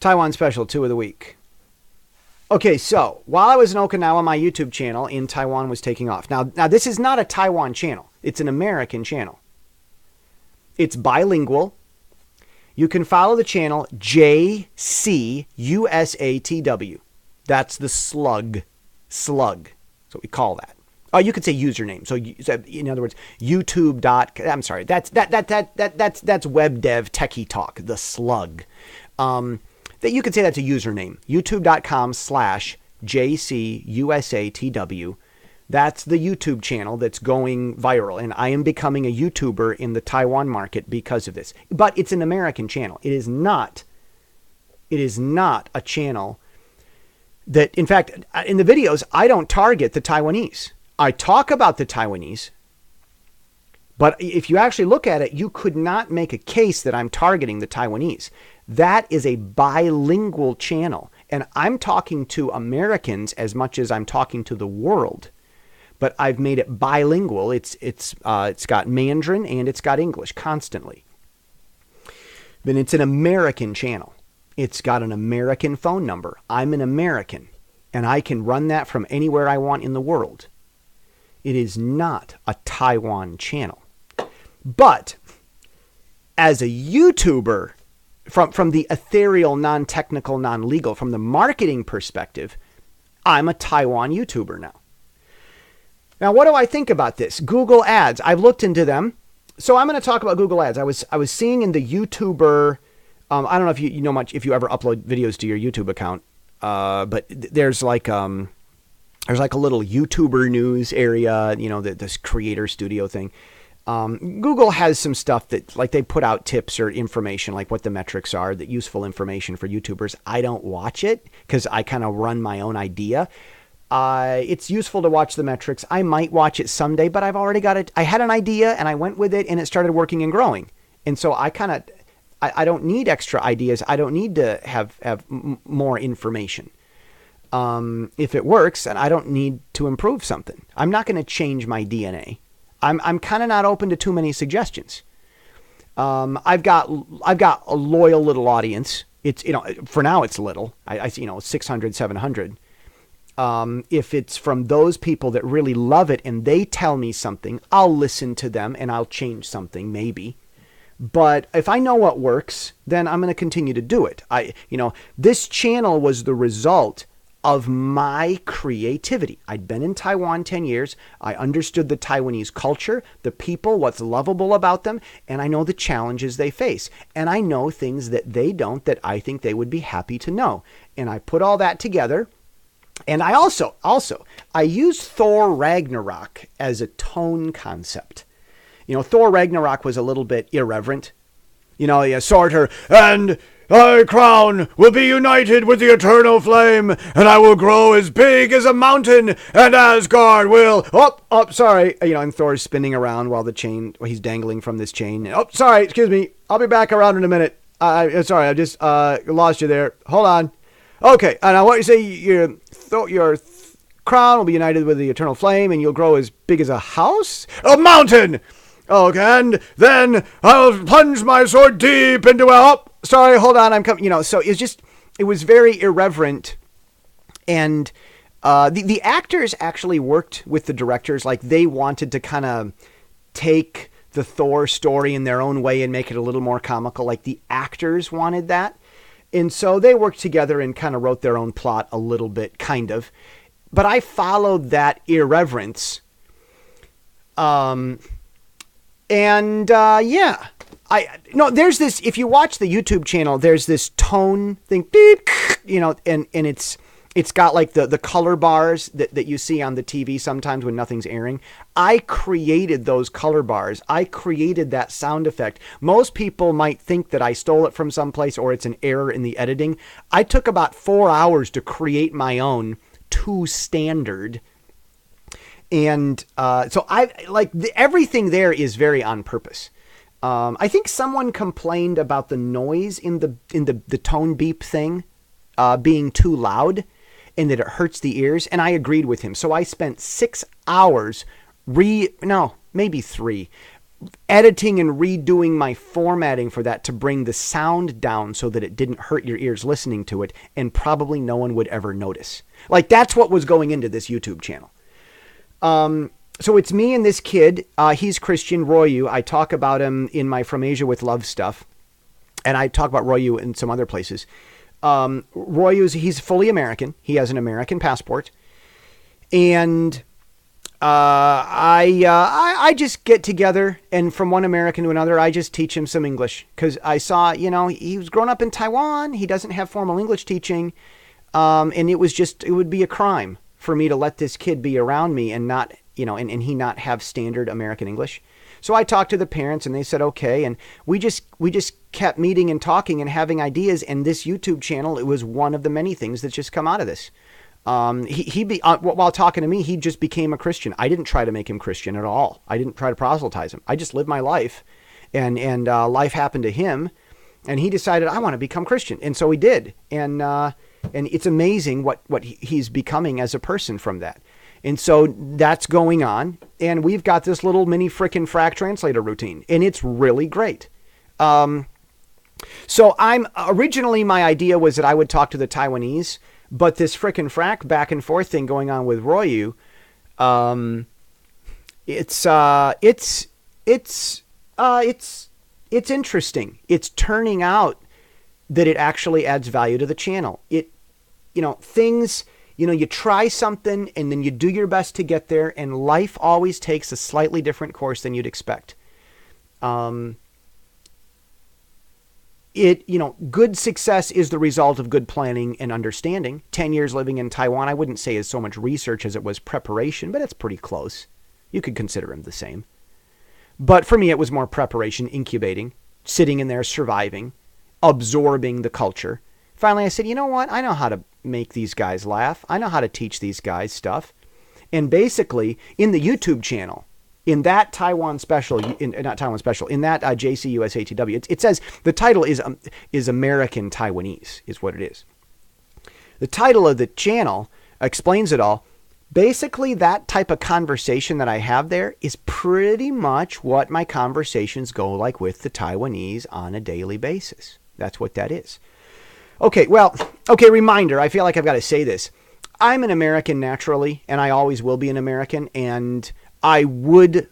Taiwan special, 2 of the week. Okay, so while I was in Okinawa, my YouTube channel in Taiwan was taking off. Now this is not a Taiwan channel. It's an American channel. It's bilingual. You can follow the channel JCUSATW. That's the slug. Slug. That's what we call that. Oh, you could say username. So in other words, YouTube. I'm sorry. That's web dev techie talk. The slug. That you could say that's a username. YouTube.com/JCUSATW. That's the YouTube channel that's going viral. And I am becoming a YouTuber in the Taiwan market because of this. But it's an American channel. It is not a channel that, in fact, in the videos, I don't target the Taiwanese. I talk about the Taiwanese. But if you actually look at it, you could not make a case that I'm targeting the Taiwanese. That is a bilingual channel. And I'm talking to Americans as much as I'm talking to the world. But I've made it bilingual. It's got Mandarin and it's got English constantly. Then it's an American channel. It's got an American phone number. I'm an American. And I can run that from anywhere I want in the world. It is not a Taiwan channel. But as a YouTuber, from the ethereal, non-technical, non-legal, from the marketing perspective, I'm a Taiwan YouTuber now. Now, what do I think about this? Google Ads. I've looked into them. So I'm going to talk about Google Ads. I was seeing in the YouTuber, I don't know if you know much, if you ever upload videos to your YouTube account, but there's like a little YouTuber news area, this creator studio thing. Google has some stuff that, like, they put out tips or information, like what the metrics are, that useful information for YouTubers. I don't watch it because I kind of run my own idea. It's useful to watch the metrics. I might watch it someday, but I've already got it. I had an idea and I went with it and it started working and growing. And so I don't need extra ideas. I don't need to have more information. If it works, and I don't need to improve something. I'm not going to change my DNA. I'm kind of not open to too many suggestions. I've got a loyal little audience. It's, for now it's little. I see, 600, 700. If it's from those people that really love it and they tell me something, I'll listen to them and I'll change something maybe. But if I know what works, then I'm going to continue to do it. This channel was the result of my creativity. I'd been in Taiwan 10 years. I understood the Taiwanese culture, the people, what's lovable about them, and I know the challenges they face. And I know things that they don't that I think they would be happy to know. And I put all that together. And I also, I use Thor Ragnarok as a tone concept. Thor Ragnarok was a little bit irreverent. Surtur, and thy crown will be united with the eternal flame, and I will grow as big as a mountain, and Asgard will... sorry. And Thor's spinning around while he's dangling from this chain. Sorry, excuse me. I'll be back around in a minute. Sorry, I just lost you there. Hold on. Okay, and I want you to say your crown will be united with the eternal flame, and you'll grow as big as a house? A mountain! Okay, and then I'll plunge my sword deep into sorry, hold on, I'm coming. So it was very irreverent. And the actors actually worked with the directors. Like, they wanted to kind of take the Thor story in their own way and make it a little more comical. Like, the actors wanted that. And so they worked together and kind of wrote their own plot a little bit, kind of. But I followed that irreverence. There's this, if you watch the YouTube channel, there's this tone thing, beep, and it's got like the color bars that you see on the TV sometimes when nothing's airing. I created those color bars. I created that sound effect. Most people might think that I stole it from someplace or it's an error in the editing. I took about 4 hours to create my own to standard. And so everything there is very on purpose. I think someone complained about the noise in the tone beep thing being too loud and that it hurts the ears. And I agreed with him. So I spent 6 hours maybe 3, editing and redoing my formatting for that to bring the sound down so that it didn't hurt your ears listening to it, and probably no one would ever notice. Like, that's what was going into this YouTube channel. So it's me and this kid. He's Christian, Royu. I talk about him in my From Asia with Love stuff, and I talk about Royu in some other places. He's fully American. He has an American passport, and I just get together, and from one American to another, I just teach him some English, because I saw, he was growing up in Taiwan. He doesn't have formal English teaching, and it would be a crime for me to let this kid be around me and not, and he not have standard American English. So I talked to the parents, and they said okay, and we just kept meeting and talking and having ideas. And this YouTube channel, it was one of the many things that's just come out of this. While talking to me, he just became a Christian. I didn't try to make him Christian at all. I didn't try to proselytize him. I just lived my life, and life happened to him, and he decided, I want to become Christian, and so he did. And it's amazing what he's becoming as a person from that. And so that's going on. And we've got this little mini frickin' frac translator routine, and it's really great. So originally my idea was that I would talk to the Taiwanese, but this frickin' frac back and forth thing going on with Royu, it's interesting. It's turning out that it actually adds value to the channel. You try something and then you do your best to get there, and life always takes a slightly different course than you'd expect. Good success is the result of good planning and understanding. 10 years living in Taiwan, I wouldn't say is so much research as it was preparation, but it's pretty close. You could consider them the same. But for me, it was more preparation, incubating, sitting in there, surviving, absorbing the culture. Finally, I said, you know what? I know how to make these guys laugh. I know how to teach these guys stuff. And basically, in the YouTube channel, in that Taiwan special, in that JCUSATW, it says the title is American Taiwanese, is what it is. The title of the channel explains it all. Basically, that type of conversation that I have there is pretty much what my conversations go like with the Taiwanese on a daily basis. That's what that is. Okay, reminder, I feel like I've got to say this. I'm an American naturally, and I always will be an American, and it would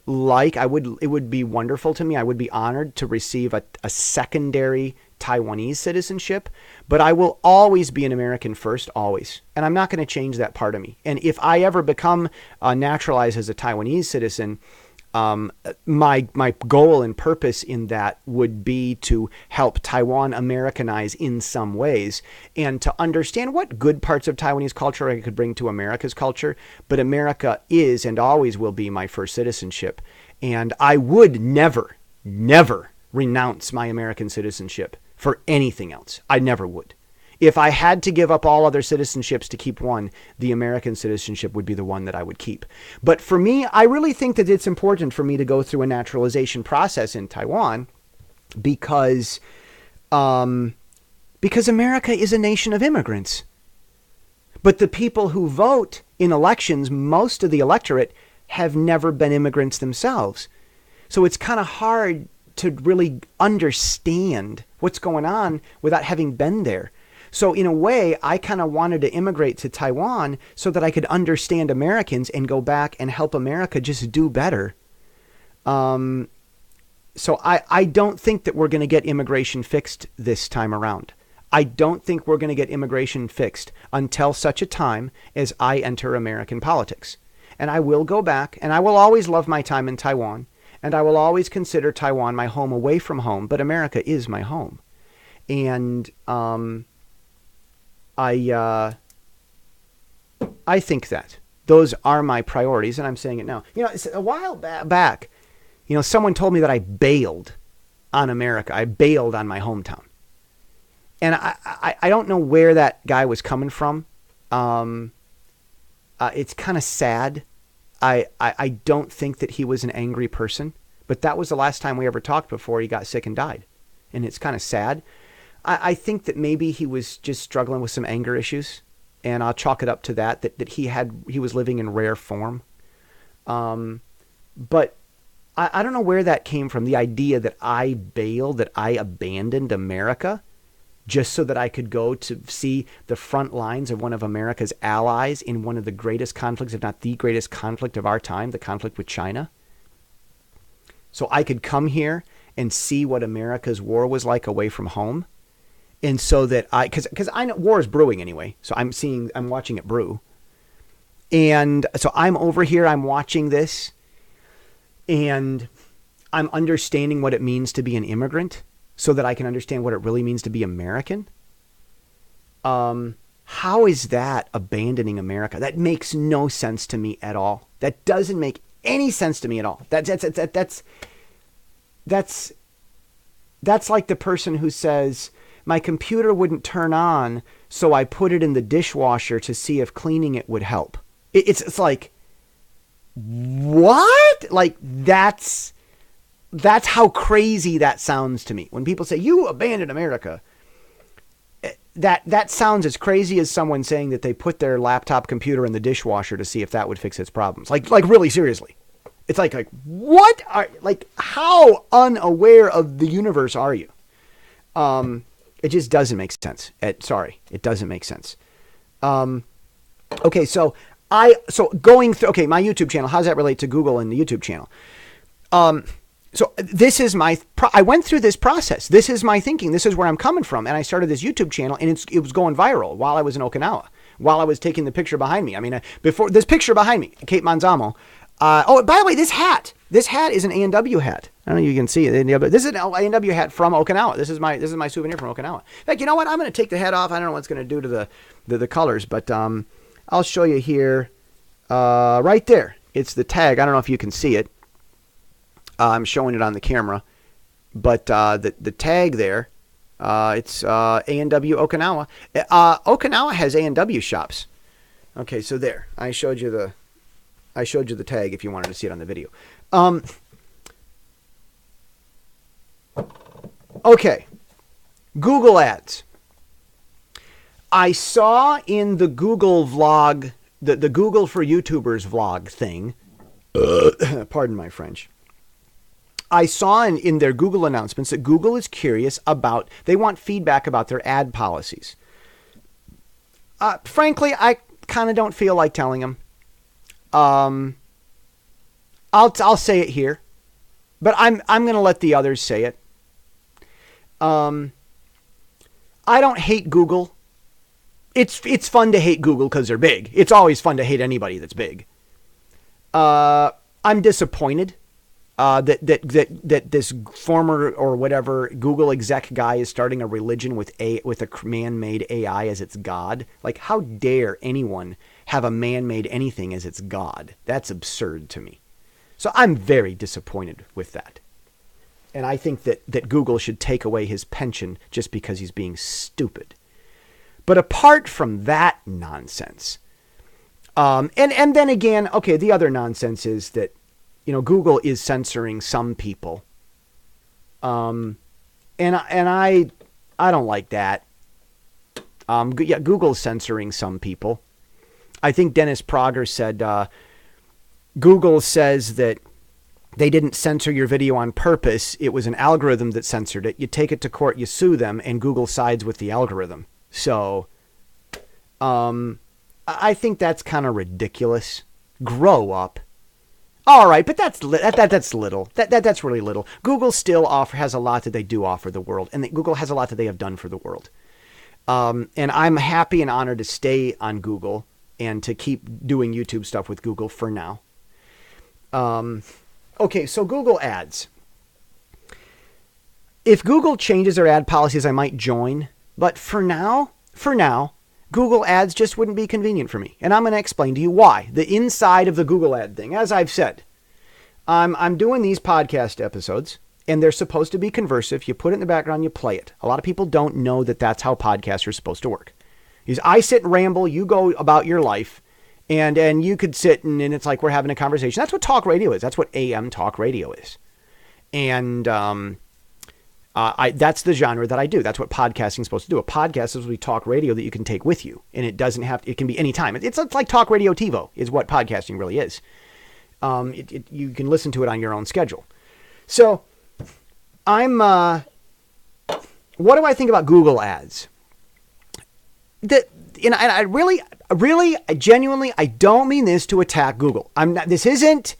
be wonderful to me. I would be honored to receive a secondary Taiwanese citizenship, but I will always be an American first, always. And I'm not going to change that part of me. And if I ever become naturalized as a Taiwanese citizen, my goal and purpose in that would be to help Taiwan Americanize in some ways, and to understand what good parts of Taiwanese culture I could bring to America's culture. But America is and always will be my first citizenship. And I would never renounce my American citizenship for anything else. I never would. If I had to give up all other citizenships to keep one, the American citizenship would be the one that I would keep. But for me, I really think that it's important for me to go through a naturalization process in Taiwan because America is a nation of immigrants. But the people who vote in elections, most of the electorate, have never been immigrants themselves. So it's kind of hard to really understand what's going on without having been there. So in a way, I kind of wanted to immigrate to Taiwan so that I could understand Americans and go back and help America just do better. So I don't think that we're going to get immigration fixed this time around. I don't think we're going to get immigration fixed until such a time as I enter American politics. And I will go back, and I will always love my time in Taiwan, and I will always consider Taiwan my home away from home, but America is my home. And I think that those are my priorities, and I'm saying it now. It's a while back, someone told me that I bailed on America. I bailed on my hometown. And I don't know where that guy was coming from. It's kind of sad. I don't think that he was an angry person, but that was the last time we ever talked before he got sick and died. And it's kind of sad. I think that maybe he was just struggling with some anger issues, and I'll chalk it up to that he was living in rare form. But I don't know where that came from. The idea that I bailed, that I abandoned America just so that I could go to see the front lines of one of America's allies in one of the greatest conflicts, if not the greatest conflict of our time, the conflict with China. So I could come here and see what America's war was like away from home. And so that because I know war is brewing anyway. So I'm watching it brew. And so I'm over here, I'm watching this, and I'm understanding what it means to be an immigrant so that I can understand what it really means to be American. How is that abandoning America? That makes no sense to me at all. That doesn't make any sense to me at all. That's like the person who says, my computer wouldn't turn on, so I put it in the dishwasher to see if cleaning it would help. It's like, what? Like, that's how crazy that sounds to me. When people say, you abandoned America, that sounds as crazy as someone saying that they put their laptop computer in the dishwasher to see if that would fix its problems. Like really seriously. It's like what are, like, how unaware of the universe are you? It just doesn't make sense. It doesn't make sense. Okay, so going through, okay, my YouTube channel, how does that relate to Google and the YouTube channel? So this is I went through this process. This is my thinking. This is where I'm coming from. And I started this YouTube channel, and it was going viral while I was in Okinawa, while I was taking the picture behind me. I mean, before this picture behind me, Cape Manzamo. Oh, by the way, this hat is an A&W hat. I don't know if you can see it. This is an A&W hat from Okinawa. This is my souvenir from Okinawa. In fact, you know what? I'm going to take the hat off. I don't know what it's going to do to the colors, but I'll show you here. Right there. It's the tag. I don't know if you can see it. I'm showing it on the camera, but the tag there, it's A&W Okinawa. Okinawa has A&W shops. Okay, so there. I showed you the tag if you wanted to see it on the video. Okay, Google Ads. I saw in the Google vlog, the Google for YouTubers vlog thing, pardon my French, I saw in their Google announcements that Google is curious about, they want feedback about their ad policies. Frankly, I kind of don't feel like telling them. I'll say it here, but I'm going to let the others say it. I don't hate Google. It's fun to hate Google because they're big. It's always fun to hate anybody that's big. I'm disappointed that this former or whatever Google exec guy is starting a religion with a man-made AI as its god. Like, how dare anyone have a man-made anything as its god? That's absurd to me. So I'm very disappointed with that. And I think that Google should take away his pension just because he's being stupid. But apart from that nonsense, and then again, okay, the other nonsense is that, Google is censoring some people. And I don't like that. Yeah, Google's censoring some people. I think Dennis Prager said, Google says that they didn't censor your video on purpose. It was an algorithm that censored it. You take it to court, you sue them, and Google sides with the algorithm. So, I think that's kind of ridiculous. Grow up. All right, but that's little. That's really little. Google still has a lot that they do offer the world, and Google has a lot that they have done for the world. And I'm happy and honored to stay on Google and to keep doing YouTube stuff with Google for now. Okay, so Google Ads. If Google changes their ad policies, I might join. But for now, Google Ads just wouldn't be convenient for me. And I'm going to explain to you why. The inside of the Google ad thing. As I've said, I'm doing these podcast episodes, and they're supposed to be conversive. You put it in the background, you play it. A lot of people don't know that that's how podcasts are supposed to work. I sit and ramble, you go about your life, and you could sit and it's like we're having a conversation. That's what talk radio is. That's what AM talk radio is. And that's the genre that I do. That's what podcasting is supposed to do. A podcast is we talk radio that you can take with you, and it can be any time. It's like talk radio TiVo is what podcasting really is. You can listen to it on your own schedule. So what do I think about Google ads? I genuinely, I don't mean this to attack Google. This isn't,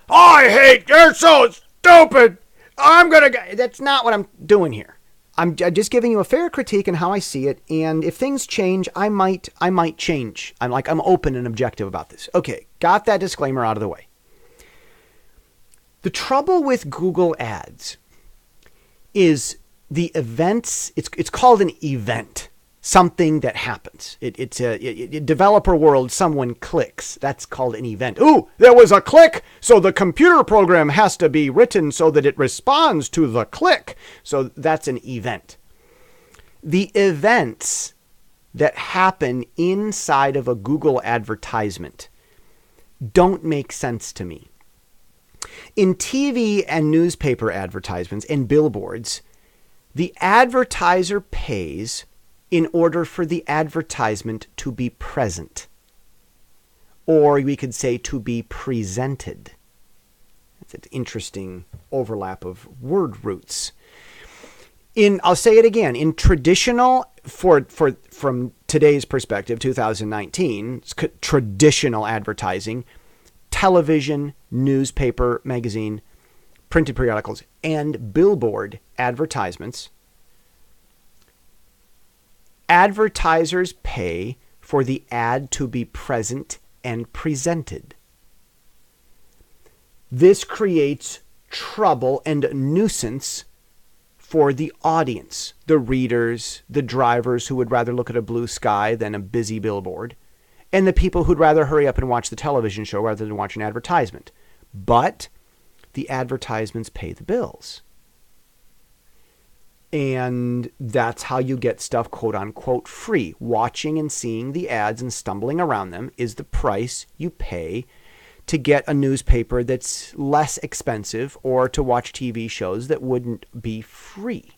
I hate, you're so stupid. That's not what I'm doing here. I'm just giving you a fair critique on how I see it. And if things change, I might change. I'm open and objective about this. Okay. Got that disclaimer out of the way. The trouble with Google ads is the events. It's called an event. Something that happens. It's a developer world. Someone clicks. That's called an event. Ooh, there was a click. So the computer program has to be written so that it responds to the click. So that's an event. The events that happen inside of a Google advertisement don't make sense to me. In TV and newspaper advertisements and billboards, the advertiser pays in order for the advertisement to be present. Or we could say to be presented. It's an interesting overlap of word roots. I'll say it again, in traditional, from today's perspective, 2019, traditional advertising, television, newspaper, magazine, printed periodicals, and billboard advertisements, advertisers pay for the ad to be present and presented. This creates trouble and nuisance for the audience, the readers, the drivers who would rather look at a blue sky than a busy billboard, and the people who'd rather hurry up and watch the television show rather than watch an advertisement. But the advertisements pay the bills. And that's how you get stuff, quote unquote, free. Watching and seeing the ads and stumbling around them is the price you pay to get a newspaper that's less expensive or to watch TV shows that wouldn't be free.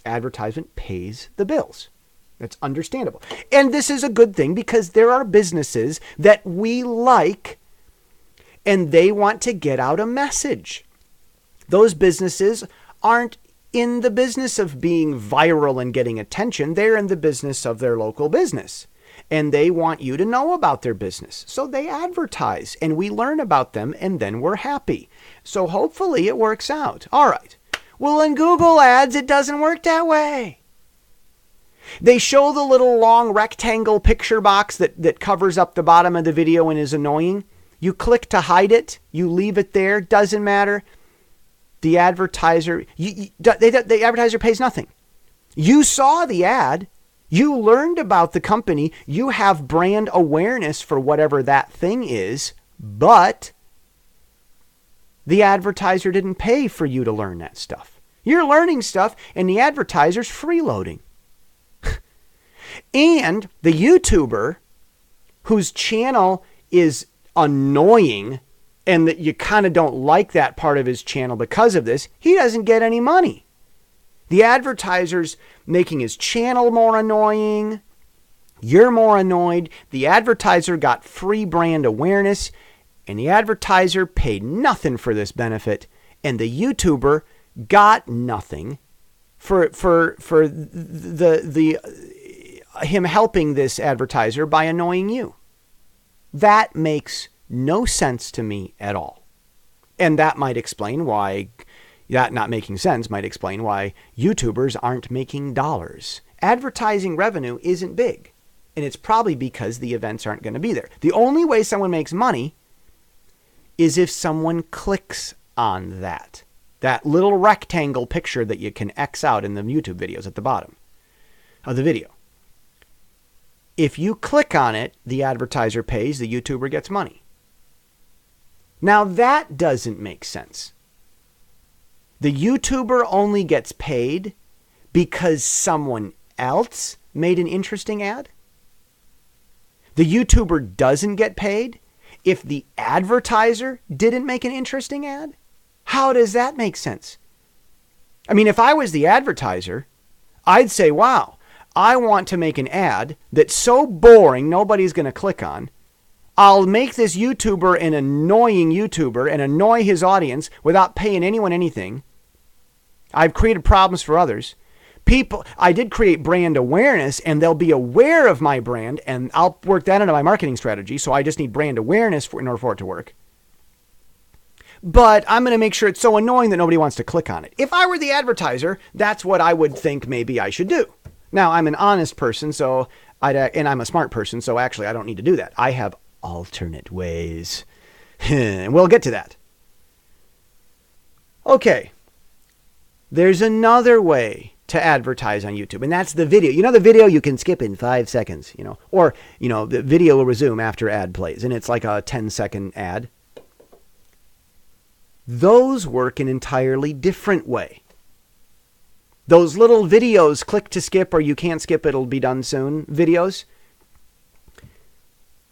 Advertisement pays the bills. That's understandable. And this is a good thing because there are businesses that we like and they want to get out a message. Those businesses aren't in the business of being viral and getting attention. They're in the business of their local business. And they want you to know about their business. So they advertise and we learn about them and then we're happy. So hopefully it works out. All right. Well, in Google ads, it doesn't work that way. They show the little long rectangle picture box that covers up the bottom of the video and is annoying. You click to hide it. You leave it there. Doesn't matter. The advertiser, the advertiser pays nothing. You saw the ad. You learned about the company. You have brand awareness for whatever that thing is, but the advertiser didn't pay for you to learn that stuff. You're learning stuff and the advertiser's freeloading. And the YouTuber whose channel is annoying and that you kind of don't like that part of his channel because of this, he doesn't get any money. The advertiser's making his channel more annoying. You're more annoyed. The advertiser got free brand awareness, and the advertiser paid nothing for this benefit, and the YouTuber got nothing for him helping this advertiser by annoying you. That makes no sense to me at all. And that might explain why, that not making sense might explain why YouTubers aren't making dollars. Advertising revenue isn't big. And it's probably because the events aren't going to be there. The only way someone makes money is if someone clicks on that little rectangle picture that you can X out in the YouTube videos at the bottom of the video. If you click on it, the advertiser pays, the YouTuber gets money. Now that doesn't make sense. The YouTuber only gets paid because someone else made an interesting ad? The YouTuber doesn't get paid if the advertiser didn't make an interesting ad? How does that make sense? I mean, if I was the advertiser, I'd say, wow, I want to make an ad that's so boring nobody's going to click on. I'll make this YouTuber an annoying YouTuber and annoy his audience without paying anyone anything. I've created problems for others. I did create brand awareness, and they'll be aware of my brand, and I'll work that into my marketing strategy. So I just need brand awareness in order for it to work. But I'm going to make sure it's so annoying that nobody wants to click on it. If I were the advertiser, that's what I would think maybe I should do. Now, I'm an honest person, and I'm a smart person, so actually I don't need to do that. I have alternate ways. And we'll get to that. Okay. There's another way to advertise on YouTube, and that's the video. You know the video you can skip in 5 seconds, or, the video will resume after ad plays, and it's like a 10-second ad. Those work an entirely different way. Those little videos, click to skip or you can't skip, it'll be done soon videos.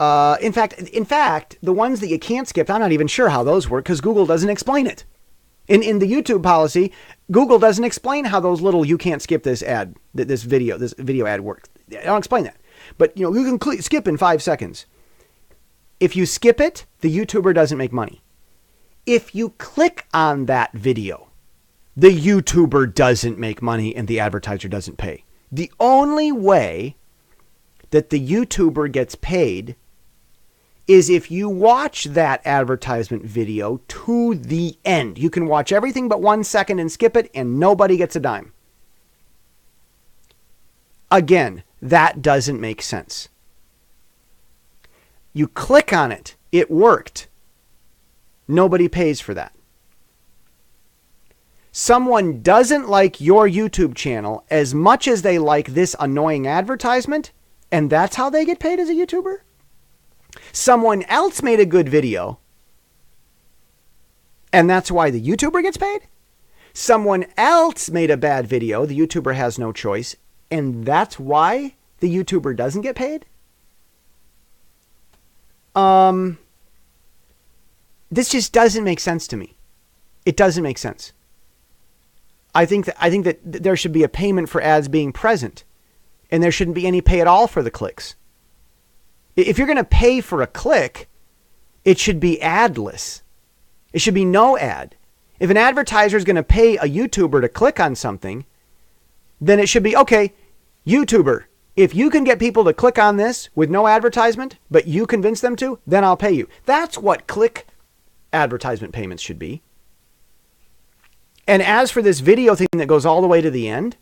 In fact, the ones that you can't skip, I'm not even sure how those work because Google doesn't explain it. In the YouTube policy, Google doesn't explain how those little you can't skip this ad, this video ad works. I don't explain that. But you can skip in 5 seconds. If you skip it, the YouTuber doesn't make money. If you click on that video, the YouTuber doesn't make money and the advertiser doesn't pay. The only way that the YouTuber gets paid is if you watch that advertisement video to the end. You can watch everything but 1 second and skip it, and nobody gets a dime. Again, that doesn't make sense. You click on it. It worked. Nobody pays for that. Someone doesn't like your YouTube channel as much as they like this annoying advertisement, and that's how they get paid as a YouTuber? Someone else made a good video, and that's why the YouTuber gets paid? Someone else made a bad video, the YouTuber has no choice, and that's why the YouTuber doesn't get paid? This just doesn't make sense to me. It doesn't make sense. I think that there should be a payment for ads being present, and there shouldn't be any pay at all for the clicks. If you're going to pay for a click, it should be adless. It should be no ad. If an advertiser is going to pay a YouTuber to click on something, then it should be, okay, YouTuber, if you can get people to click on this with no advertisement, but you convince them to, then I'll pay you. That's what click advertisement payments should be. And as for this video thing that goes all the way to the end,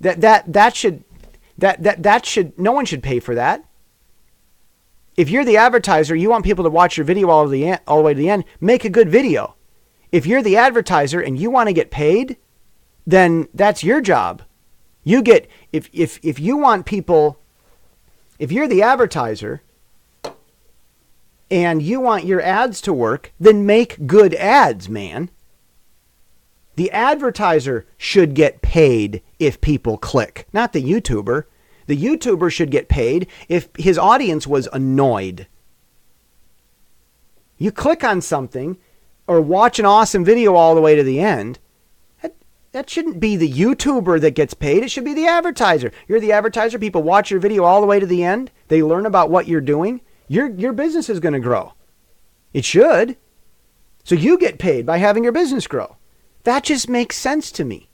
that should no one should pay for that. If you're the advertiser, you want people to watch your video all the way to the end, make a good video. If you're the advertiser and you want to get paid, then that's your job. You get if you want people, if you're the advertiser and you want your ads to work, then make good ads, man. The advertiser should get paid if people click, not the YouTuber. The YouTuber should get paid if his audience was annoyed. You click on something or watch an awesome video all the way to the end, that shouldn't be the YouTuber that gets paid. It should be the advertiser. You're the advertiser. People watch your video all the way to the end. They learn about what you're doing. Your business is going to grow. It should. So you get paid by having your business grow. That just makes sense to me.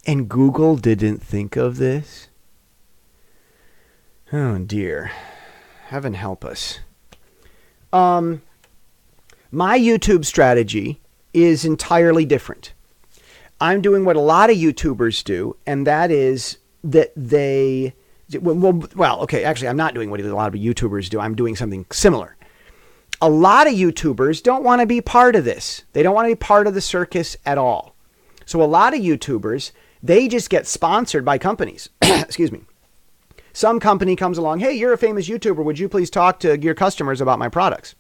And Google didn't think of this? Oh dear. Heaven help us. My YouTube strategy is entirely different. I'm doing what a lot of YouTubers do, and that is that actually, I'm not doing what a lot of YouTubers do. I'm doing something similar. A lot of YouTubers don't want to be part of this. They don't want to be part of the circus at all. So a lot of YouTubers, they just get sponsored by companies. Excuse me. Some company comes along, hey, you're a famous YouTuber. Would you please talk to your customers about my products?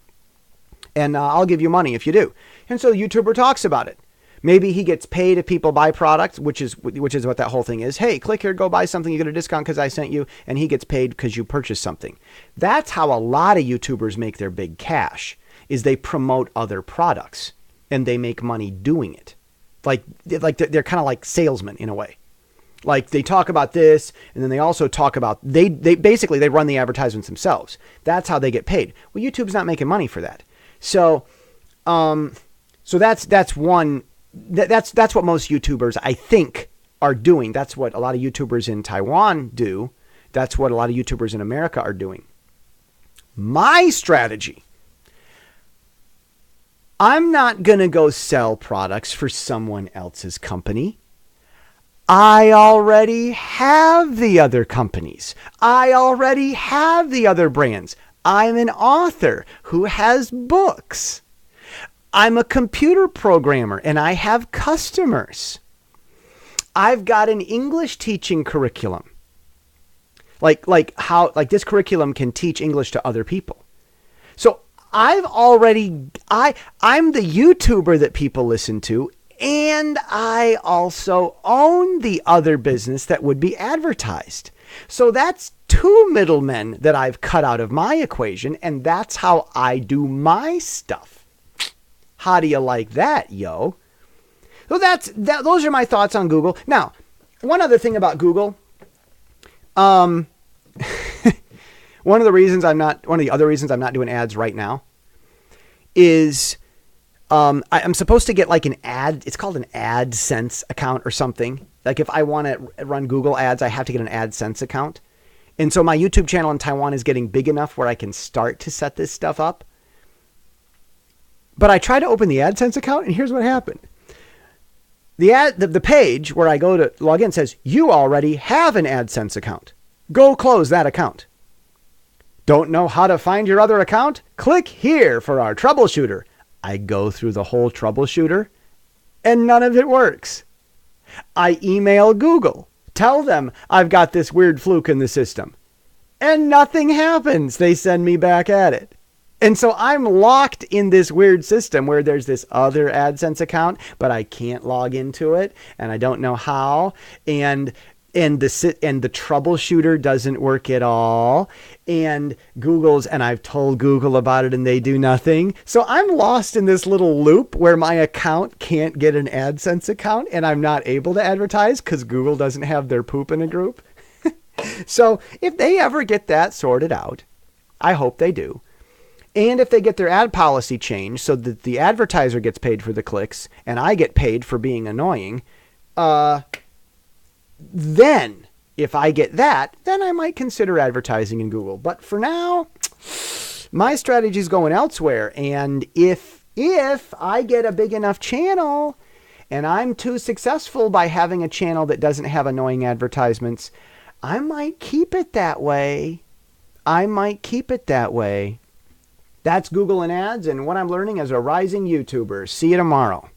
And I'll give you money if you do. And so the YouTuber talks about it. Maybe he gets paid if people buy products, which is what that whole thing is. Hey, click here, go buy something. You get a discount because I sent you. And he gets paid because you purchased something. That's how a lot of YouTubers make their big cash, is they promote other products and they make money doing it. Like they're kind of like salesmen in a way. Like they talk about this, and then they also talk about they basically they run the advertisements themselves. That's how they get paid. Well, YouTube's not making money for that. So, that's one. That's what most YouTubers, I think, are doing. That's what a lot of YouTubers in Taiwan do. That's what a lot of YouTubers in America are doing. My strategy. I'm not going to go sell products for someone else's company. I already have the other companies. I already have the other brands. I'm an author who has books. I'm a computer programmer and I have customers. I've got an English teaching curriculum. Like this curriculum can teach English to other people. So I'm the YouTuber that people listen to, and I also own the other business that would be advertised. So that's two middlemen that I've cut out of my equation, and that's how I do my stuff. How do you like that, yo? So those are my thoughts on Google. Now, one other thing about Google. One of the other reasons I'm not doing ads right now is I'm supposed to get like an ad. It's called an AdSense account or something. Like if I want to run Google ads, I have to get an AdSense account. And so my YouTube channel in Taiwan is getting big enough where I can start to set this stuff up. But I tried to open the AdSense account, and here's what happened. The page where I go to log in says, you already have an AdSense account. Go close that account. Don't know how to find your other account? Click here for our troubleshooter. I go through the whole troubleshooter, and none of it works. I email Google. Tell them I've got this weird fluke in the system. And nothing happens. They send me back at it. And so I'm locked in this weird system where there's this other AdSense account, but I can't log into it, and I don't know how. And the troubleshooter doesn't work at all. And I've told Google about it, and they do nothing. So I'm lost in this little loop where my account can't get an AdSense account, and I'm not able to advertise because Google doesn't have their poop in a group. So if they ever get that sorted out, I hope they do. And if they get their ad policy changed so that the advertiser gets paid for the clicks and I get paid for being annoying, then if I get that, then I might consider advertising in Google. But for now, my strategy is going elsewhere. And if I get a big enough channel and I'm too successful by having a channel that doesn't have annoying advertisements, I might keep it that way. That's Google and ads and what I'm learning as a rising YouTuber. See you tomorrow.